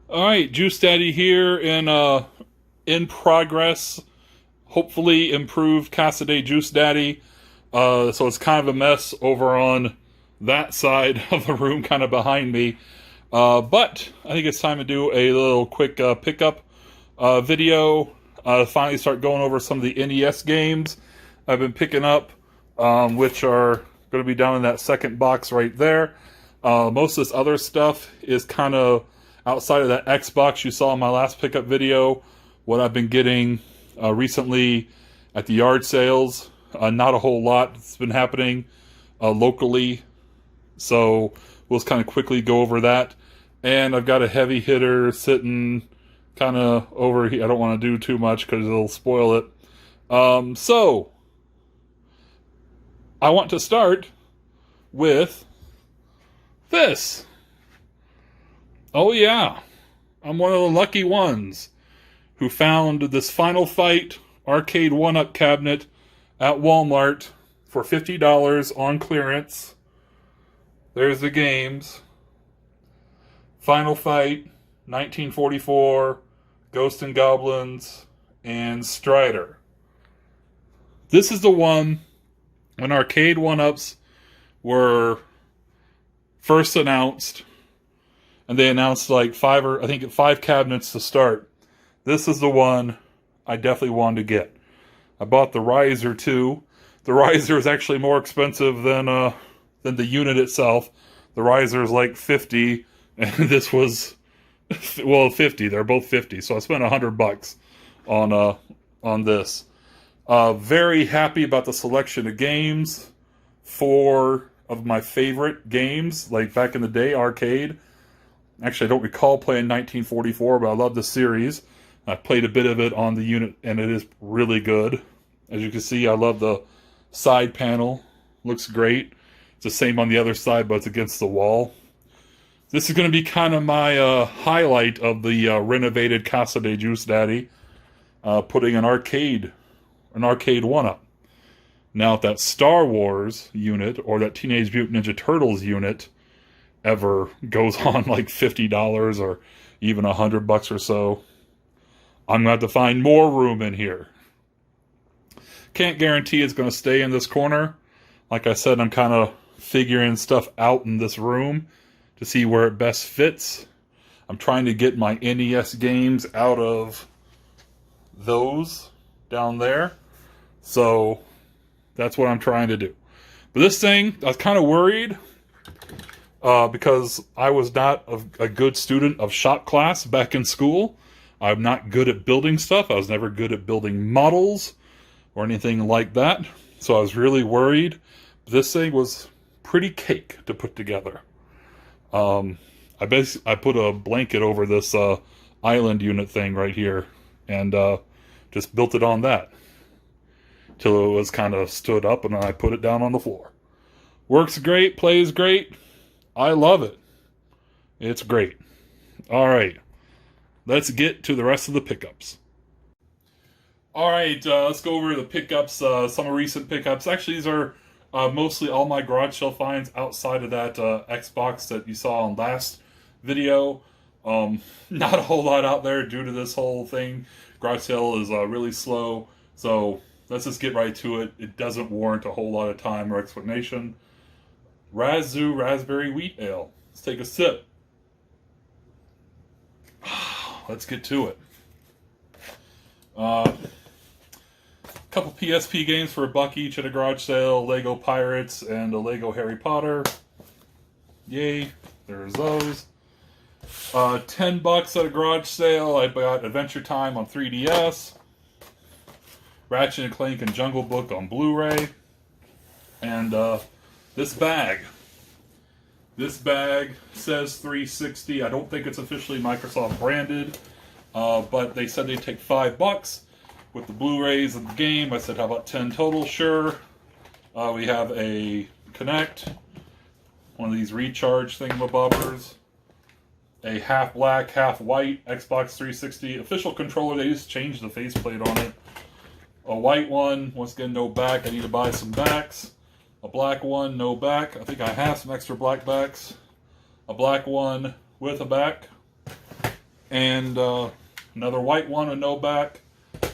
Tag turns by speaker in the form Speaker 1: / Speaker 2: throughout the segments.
Speaker 1: All right, Juice Daddy here in progress. Hopefully improved Cassidy Juice Daddy. So it's kind of a mess over on that side of the room, kind of behind me. But I think it's time to do a little quick pickup video. Finally start going over some of the NES games I've been picking up, which are going to be down in that second box right there. Most of this other stuff is kind of outside of that Xbox you saw in my last pickup video. What I've been getting recently at the yard sales. Not a whole lot that's been happening locally. So we'll just kind of quickly go over that. And I've got a heavy hitter sitting kind of over here. I don't want to do too much because it'll spoil it. So I want to start with this. Oh yeah, I'm one of the lucky ones who found this Final Fight arcade 1-up cabinet at Walmart for $50 on clearance. There's the games. Final Fight, 1944, Ghosts and Goblins, and Strider. This is the one when arcade 1-ups were first announced, and they announced like five cabinets to start. This is the one I definitely wanted to get. I bought the riser too. The riser is actually more expensive than the unit itself. The riser is like $50, and this was $50. They're both $50, so I spent $100 on this. Very happy about the selection of games. 4 of my favorite games, like back in the day, arcade. Actually, I don't recall playing 1944, but I love the series. I played a bit of it on the unit, and it is really good. As you can see, I love the side panel. Looks great. It's the same on the other side, but it's against the wall. This is going to be kind of my highlight of the renovated Casa de Juice Daddy. Putting an arcade 1-up. Now, if that Star Wars unit or that Teenage Mutant Ninja Turtles unit ever goes on like $50 or even $100 or so, I'm going to have to find more room in here. Can't guarantee it's going to stay in this corner. Like I said, I'm kind of figuring stuff out in this room to see where it best fits. I'm trying to get my NES games out of those down there. So that's what I'm trying to do. But this thing, I was kind of worried because I was not a good student of shop class back in school. I'm not good at building stuff. I was never good at building models or anything like that. So I was really worried. This thing was pretty cake to put together. I put a blanket over this island unit thing right here and just built it on that till it was kind of stood up, and then I put it down on the floor. Works great, plays great. I love it. It's great. All right. Let's get to the rest of the pickups. All right, let's go over the pickups, some recent pickups. Actually, these are mostly all my garage sale finds outside of that Xbox that you saw on last video. Not a whole lot out there due to this whole thing. Garage sale is really slow, so let's just get right to it. It doesn't warrant a whole lot of time or explanation. Razoo Raspberry Wheat Ale. Let's take a sip. Let's get to it. Couple PSP games for $1 each at a garage sale. Lego Pirates and a Lego Harry Potter. Yay, there's those. $10 at a garage sale. I got Adventure Time on 3DS. Ratchet and Clank and Jungle Book on Blu-ray. And this bag. This bag says 360. I don't think it's officially Microsoft branded, but they said they'd take $5 with the Blu-rays of the game. I said, how about 10 total? Sure. We have a Kinect, one of these recharge thingamabobbers, a half black, half white Xbox 360 official controller. They just changed the faceplate on it. A white one, once again, no back. I need to buy some backs. A black one, no back. I think I have some extra black backs. A black one with a back. and another white one with no back.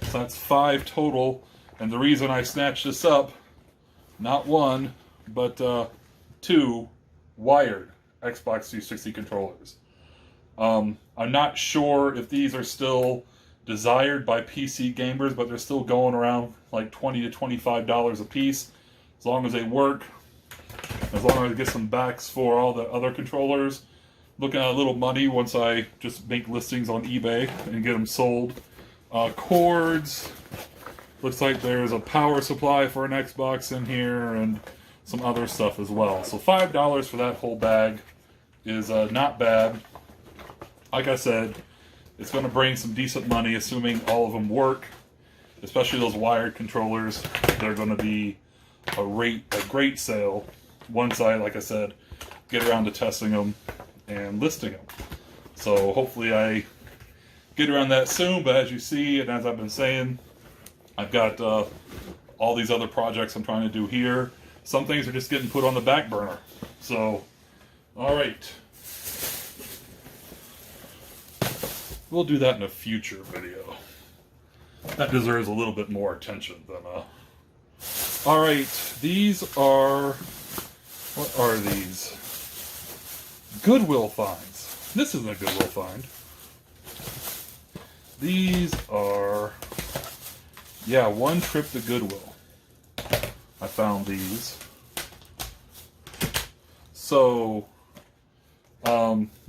Speaker 1: So that's 5 total. And the reason I snatched this up, not one, but 2 wired Xbox 360 controllers. I'm not sure if these are still desired by PC gamers, but they're still going around like $20 to $25 a piece. As long as they work, as long as I get some backs for all the other controllers. Looking at a little money once I just make listings on eBay and get them sold. Cords. Looks like there's a power supply for an Xbox in here and some other stuff as well. So $5 for that whole bag is not bad. Like I said, it's going to bring some decent money, assuming all of them work. Especially those wired controllers. They're going to be a great sale once I, like I said, get around to testing them and listing them. So hopefully I get around that soon. But as you see, and as I've been saying, I've got all these other projects I'm trying to do here. Some things are just getting put on the back burner. So, all right. We'll do that in a future video. That deserves a little bit more attention than All right, these are... What are these? Goodwill finds. This isn't a Goodwill find. These are... Yeah, one trip to Goodwill. I found these. So...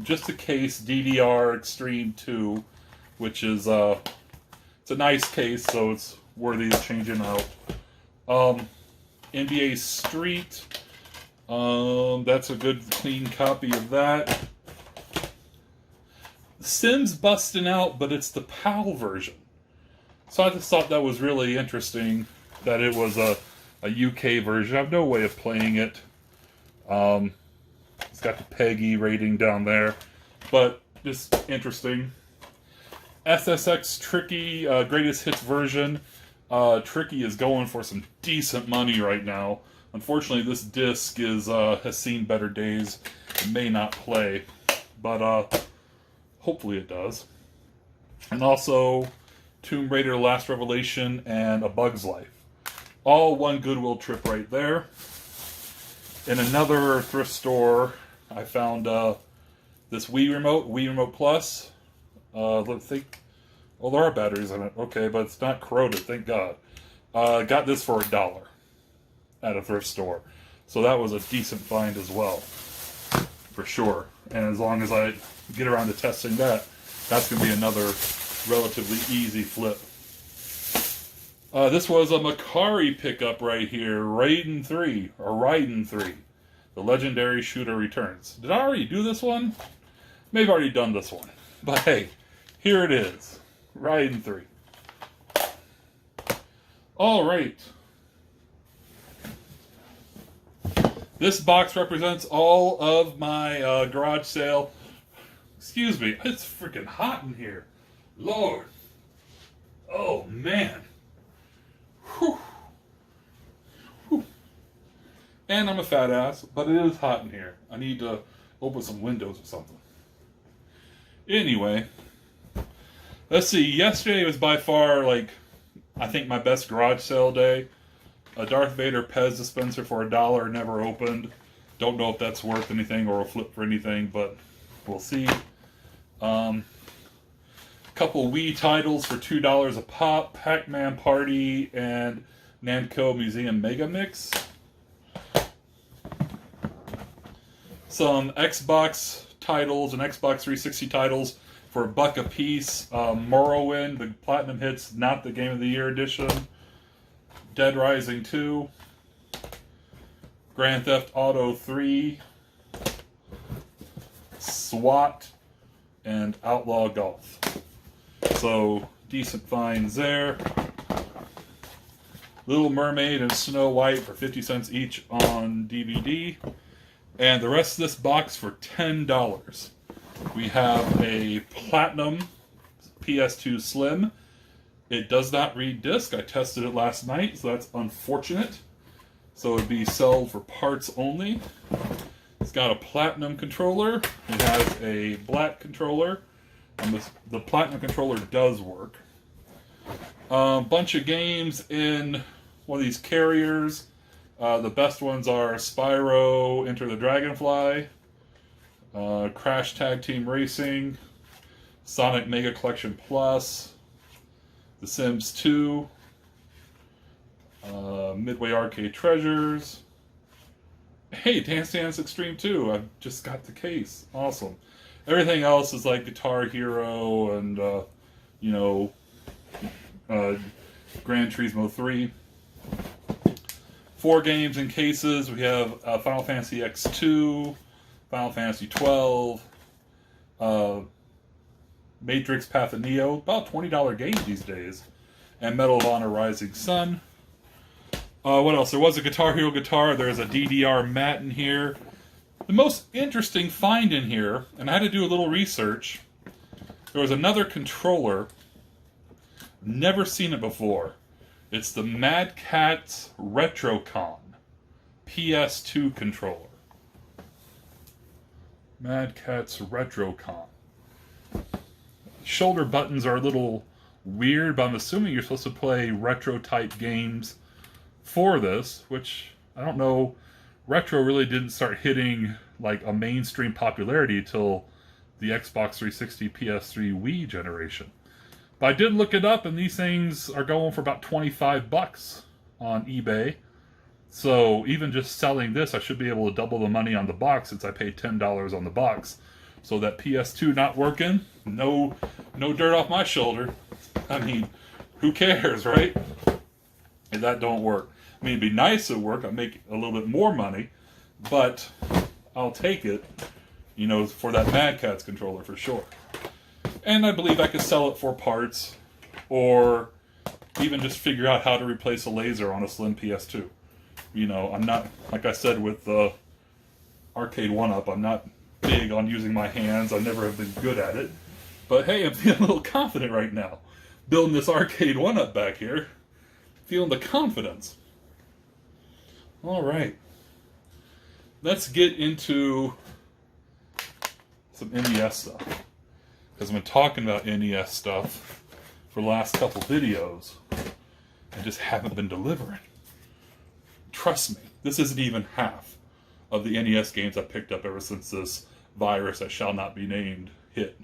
Speaker 1: just a case, DDR Extreme 2, which is, it's a nice case, so it's worthy of changing out. NBA Street, that's a good clean copy of that. Sims busting out, but it's the PAL version. So I just thought that was really interesting that it was a UK version. I have no way of playing it. It's got the PEGI rating down there, but just interesting. SSX Tricky Greatest Hits version. Tricky is going for some decent money right now. Unfortunately, this disc is has seen better days. It may not play, but hopefully it does. And also Tomb Raider: Last Revelation and A Bug's Life. All one Goodwill trip right there. In another thrift store, I found this Wii Remote Plus. Well, there are batteries in it. Okay, but it's not corroded, thank God. Got this for $1 at a thrift store. So that was a decent find as well, for sure. And as long as I get around to testing that, that's going to be another relatively easy flip. This was a Macari pickup right here, Raiden 3. The Legendary Shooter Returns. Did I already do this one? Maybe I've already done this one. But hey, here it is. Raiden 3. Alright. This box represents all of my garage sale. Excuse me, it's freaking hot in here. Lord. Oh, man. Whew. Whew. And I'm a fat ass, but it is hot in here. I need to open some windows or something. Anyway, let's see. Yesterday was by far, I think my best garage sale day. A Darth Vader Pez dispenser for $1, never opened. Don't know if that's worth anything or will flip for anything, but we'll see. Couple Wii titles for $2 a pop. Pac-Man Party and Namco Museum Mega Mix. Some Xbox titles and Xbox 360 titles for $1 a piece. Morrowind, the Platinum Hits, not the Game of the Year edition. Dead Rising 2. Grand Theft Auto 3. SWAT. And Outlaw Golf. So, decent finds there. Little Mermaid and Snow White for 50 cents each on DVD. And the rest of this box for $10. We have a Platinum PS2 Slim. It does not read disc. I tested it last night, so that's unfortunate. So it would be sold for parts only. It's got a Platinum controller. It has a black controller. The Platinum controller does work. Bunch of games in one of these carriers. The best ones are Spyro, Enter the Dragonfly, Crash Tag Team Racing, Sonic Mega Collection Plus, The Sims 2, Midway Arcade Treasures. Hey, Dance Dance Extreme 2. I just got the case. Awesome. Everything else is like Guitar Hero and, Gran Turismo 3. 4 games in cases. We have Final Fantasy X2, Final Fantasy 12, Matrix Path of Neo, about $20 games these days, and Medal of Honor Rising Sun. What else? There was a Guitar Hero guitar. There's a DDR mat in here. The most interesting find in here, and I had to do a little research, there was another controller. Never seen it before. It's the Mad Catz Retrocon Ps2 controller. Mad Catz Retrocon. Shoulder buttons are a little weird, but I'm assuming you're supposed to play retro-type games for this, which, I don't know, retro really didn't start hitting like a mainstream popularity till the Xbox 360, PS3, Wii generation. But I did look it up, and these things are going for about $25 on eBay. So even just selling this, I should be able to double the money on the box since I paid $10 on the box. So that PS2 not working, no dirt off my shoulder. I mean, who cares, right? And that don't work. I mean, it'd be nice to work. I'd make a little bit more money, but I'll take it, for that Mad Catz controller for sure. And I believe I could sell it for parts, or even just figure out how to replace a laser on a Slim PS2. I'm not, like I said with the Arcade 1-Up, I'm not big on using my hands. I never have been good at it. But hey, I'm feeling a little confident right now. Building this Arcade 1-Up back here. Feeling the confidence. Alright. Let's get into some NES stuff. Because I've been talking about NES stuff for the last couple videos. I just haven't been delivering. Trust me, this isn't even half of the NES games I picked up ever since this virus that shall not be named hit.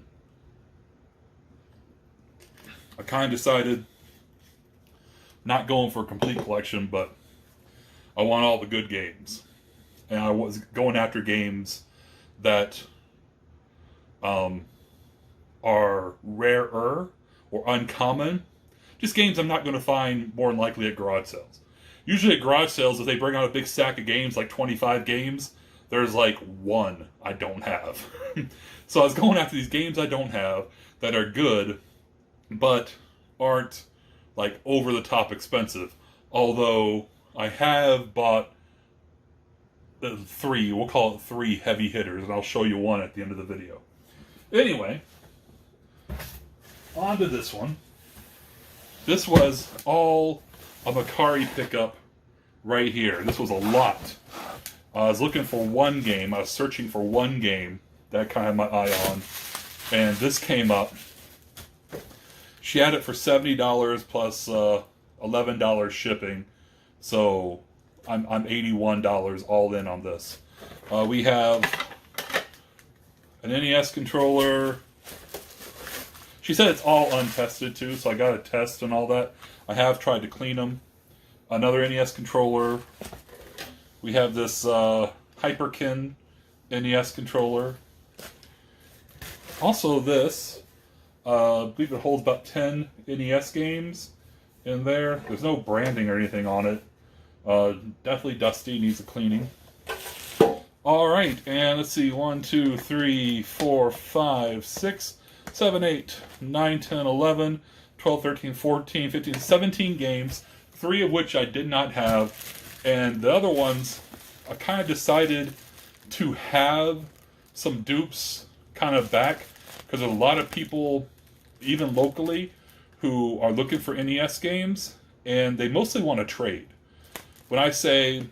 Speaker 1: I kind of decided not going for a complete collection, but I want all the good games. And I was going after games that are rarer or uncommon. Just games I'm not going to find more than likely at garage sales. Usually at garage sales, if they bring out a big stack of games, like 25 games, there's like one I don't have. So I was going after these games I don't have that are good, but aren't like over the top expensive. Although I have bought three, we'll call it 3 heavy hitters, and I'll show you one at the end of the video. Anyway, on to this one. This was all a Macari pickup right here. This was a lot. I was looking for one game. I was searching for one game that I had my eye on, and this came up. She had it for $70 plus $11 shipping, so I'm $81 all in on this. We have an NES controller. She said it's all untested too, so I got a test and all that. I have tried to clean them. Another NES controller. We have this Hyperkin NES controller. Also this, I believe it holds about 10 NES games in there. There's no branding or anything on it. Definitely dusty, needs a cleaning. Alright, and let's see, 1, 2, 3, 4, 5, 6, 7, 8, 9, 10, 11, 12, 13, 14, 15, 17 games, 3 of which I did not have, and the other ones, I kind of decided to have some dupes kind of back, because there's a lot of people, even locally, who are looking for NES games, and they mostly want to trade. When I say,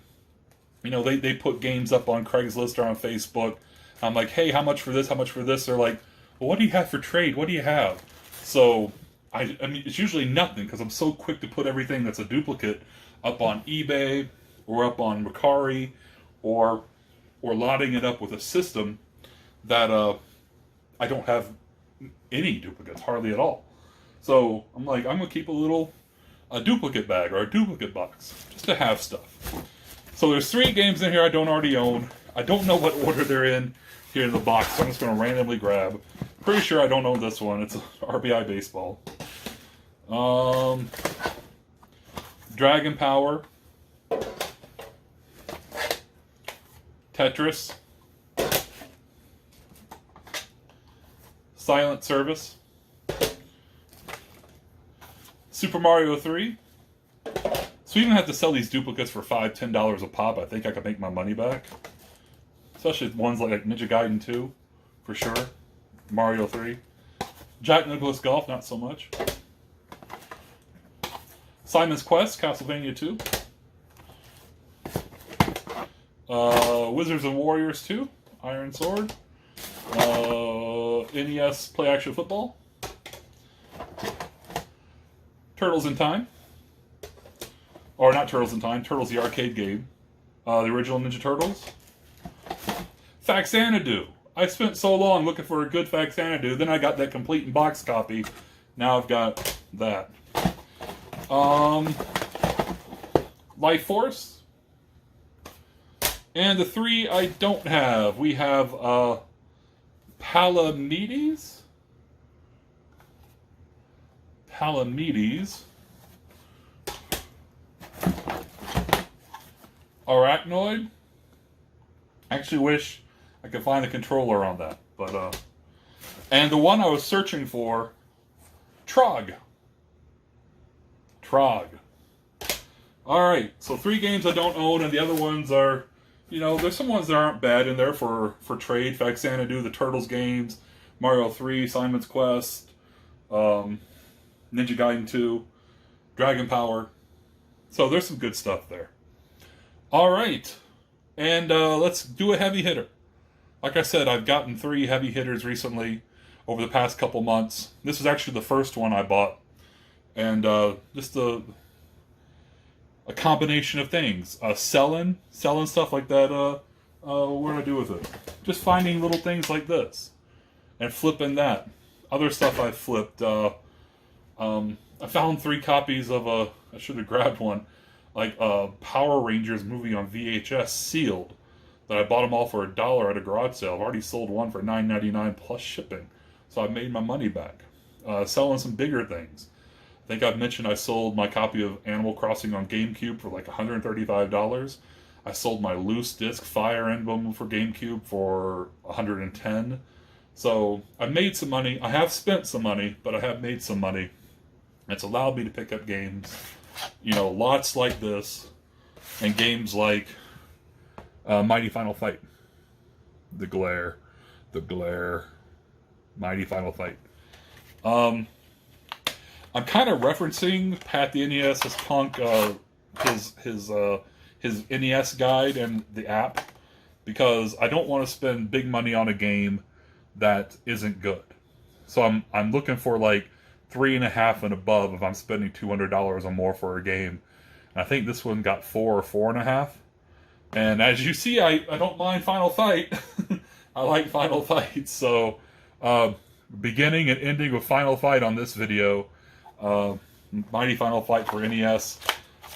Speaker 1: they put games up on Craigslist or on Facebook, I'm like, hey, how much for this, how much for this? They're like, well, what do you have for trade? What do you have? So, I mean, it's usually nothing because I'm so quick to put everything that's a duplicate up on eBay or up on Mercari or lotting it up with a system that I don't have any duplicates, hardly at all. So I'm like, I'm gonna keep a duplicate bag or a duplicate box just to have stuff. So there's 3 games in here I don't already own. I don't know what order they're in here in the box, so I'm just gonna randomly grab. Pretty sure I don't own this one. It's a RBI Baseball. Dragon Power. Tetris. Silent Service. Super Mario 3. So even have to sell these duplicates for $5, $10 a pop. I think I could make my money back. Especially ones like Ninja Gaiden 2, for sure. Mario 3. Jack Nicklaus Golf, not so much. Simon's Quest, Castlevania 2. Wizards and Warriors 2, Iron Sword. NES Play Action Football. Turtles in Time. Or not Turtles in Time, Turtles the arcade game. The original Ninja Turtles. Faxanadu. I spent so long looking for a good Faxanadu, then I got that complete in box copy. Now I've got that. Life Force. And the 3 I don't have. We have Palamedes. Arachnoid. I actually wish I could find the controller on that, but and the one I was searching for, Trog. All right, so 3 games I don't own, and the other ones are, you know, there's some ones that aren't bad in there for trade. Faxanadu, the Turtles games, Mario 3, Simon's Quest, Ninja Gaiden 2, Dragon Power. So there's some good stuff there. All right, and let's do a heavy hitter. Like I said, I've gotten 3 heavy hitters recently over the past couple months. This is actually the first one I bought, and just a combination of things. Selling stuff like that. What do I do with it? Just finding little things like this and flipping that. Other stuff I've flipped. I found 3 copies of I should have grabbed one, like Power Rangers movie on VHS sealed. That I bought them all for $1 at a garage sale. I've already sold one for $9.99 plus shipping, so I made my money back. Selling some bigger things. I think I've mentioned I sold my copy of Animal Crossing on GameCube for like $135. I sold my loose disc Fire Emblem for GameCube for $110. So I've made some money. I have spent some money, but I have made some money. It's allowed me to pick up games, you know, lots like this, and games like Mighty Final Fight. The glare. Mighty Final Fight. I'm kind of referencing Pat the NES's Punk, his NES guide and the app, because I don't want to spend big money on a game that isn't good. So I'm looking for like 3.5 and above if I'm spending $200 or more for a game. And I think this one got 4 or 4.5. And as you see, I don't mind Final Fight. I like Final Fight. So beginning and ending with Final Fight on this video. Mighty Final Fight for NES,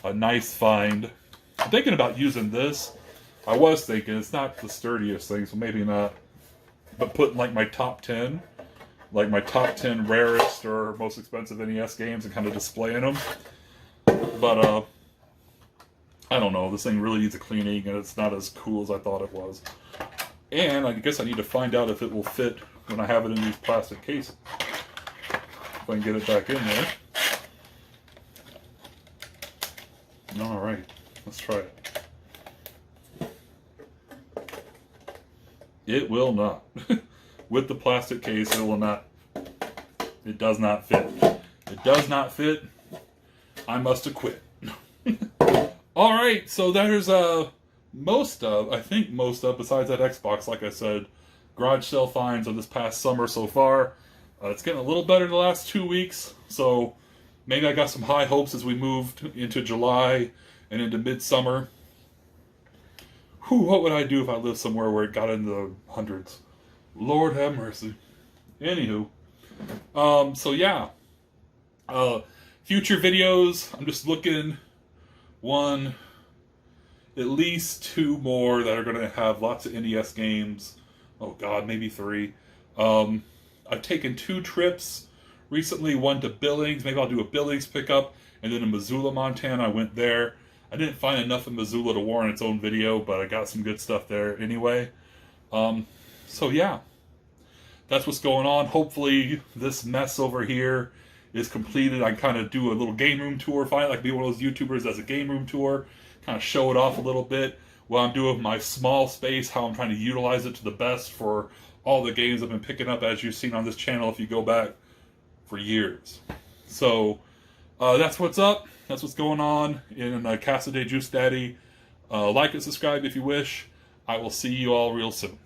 Speaker 1: a nice find. I'm thinking about using this. I was thinking, it's not the sturdiest thing, so maybe not. But putting like my top 10 rarest or most expensive NES games and kind of displaying them. But I don't know, this thing really needs a cleaning and it's not as cool as I thought it was. And I guess I need to find out if it will fit when I have it in these plastic cases. If I can get it back in there. Alright, let's try it. It will not. With the plastic case, it will not. It does not fit. It does not fit. I must have quit. Alright, so there's most of, besides that Xbox, like I said, garage sale finds of this past summer so far. It's getting a little better the last 2 weeks, so maybe I got some high hopes as we moved into July and into midsummer. Whew, what would I do if I lived somewhere where it got into the hundreds? Lord have mercy. Anywho, so yeah. Future videos, I'm just looking at least 2 more that are going to have lots of NES games. Oh god, maybe 3. I've taken 2 trips recently, one to Billings. Maybe I'll do a Billings pickup, and then in Missoula, Montana. I went there. I didn't find enough in Missoula to warrant its own video, but I got some good stuff there anyway. So yeah, that's what's going on. Hopefully this mess over here is completed. I kind of do a little game room tour, finally, like be one of those YouTubers that does a game room tour, kind of show it off a little bit, what I'm doing with my small space, how I'm trying to utilize it to the best for all the games I've been picking up, as you've seen on this channel if you go back for years. So that's what's up. That's what's going on in Catz Juice Daddy. Like and subscribe if you wish. I will see you all real soon.